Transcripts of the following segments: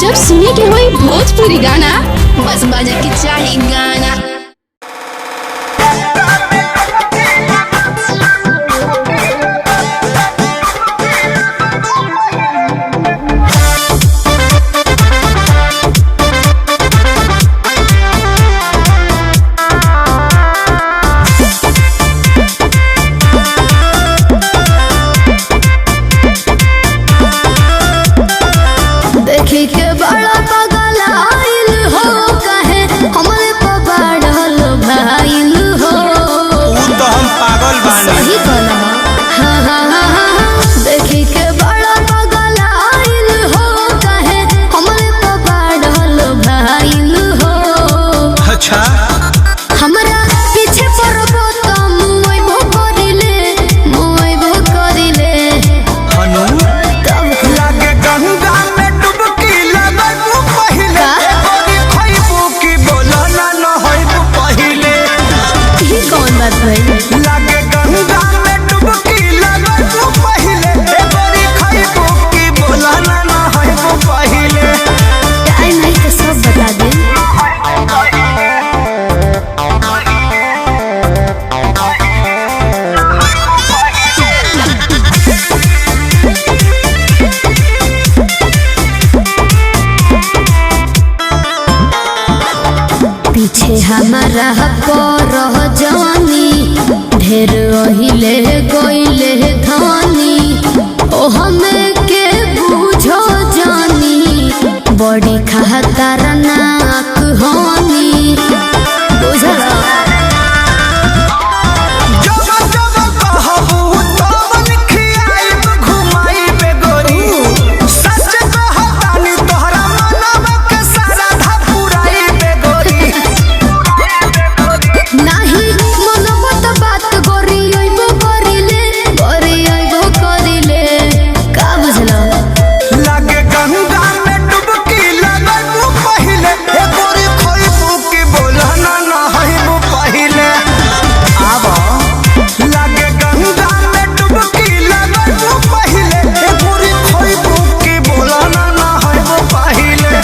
जब सुने के होई भोजपुरी गाना बस बजे के चाही गाना। देखी के बड़ा पागल आइल हो कहे हमरे पबाड़ल भाइल हो। तो हम पागल बानी। सही कहला। हाँ हाँ हाँ हाँ। देखी के बड़ा पागल आइल हो कहे हमरे पबाड़ल भाइल हो। अच्छा हमरा पीछे पड़बो तो मुइबो करिले हनु तब लागे गंगा में डुबकी लगबू पहिले गोरी खइबू की बोला ना नहइबू पहिले। ही कौन बात भाई? लागे गंगा में डुबकी लगबू पहिले गोरी खइबू की बोला ना नहइबू पहिले। टाइम नहीं तो सब बता दे। पीछे हमारा रह जानी ढेर ओहिले गोइले धानी ओ हमें के बूझो जानी बड़ी खतरनाक होनी बुझला। जब जब कहबू तब खियाइब घुमाइब गोरी सच कहतानी तोहरा मनवा के सारा धा पुराइब गोरी। नाही मनमत बात गोरी आइबो करिले का बुझला। लागे गंगा में डुबकी लगबू पहिले ए गोरी खइबू की बोला ना नहइबू पहिले। आबा लागे गंगा में डुबकी लगबू पहिले ए गोरी खइबू की बोला ना नहइबू पहिले।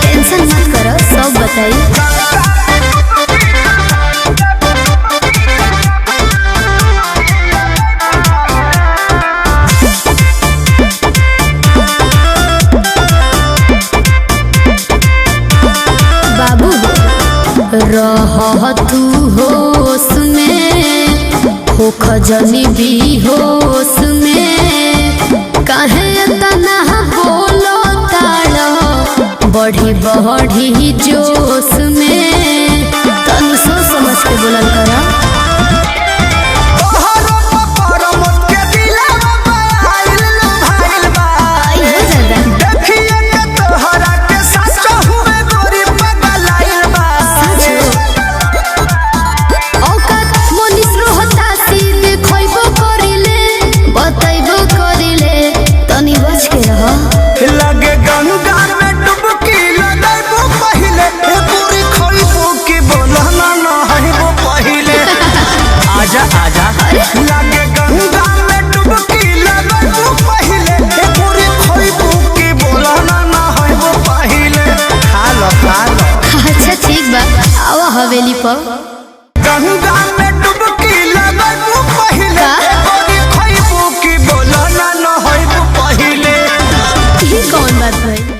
टेंशन मत करो सब बताई। बाबू रह तू होश में हो खजनी भी होश में काहे तना बोलो ताड़ो बढ़ी जोश में तनु सोच समझ के बोलल करा। तोहरो पपर मत के दिलवा भाइल बा आई हो दादा देखिए के तोहरा के सच हुए गोरी पगलाइल बा। औकात मनीष रोहता सीधे खइबो बतैबो करिले तनी बच के रह। लगे गंगा में डुबकी लगबू पहिले ए पूरी खइबू की बोला ना नहइबू पहिले। आजा आजा लगे गंगा में डुबकी लगबू पहिले ए पूरी खइबू की बोला ना नहइबू पहिले। खा लो अच्छा ठीक बा आवा हवेली पर। गंगा में डुबकी लगबू पहिले ए पूरी खइबू की बोला ना नहइबू पहिले। ही कौन बात भाई?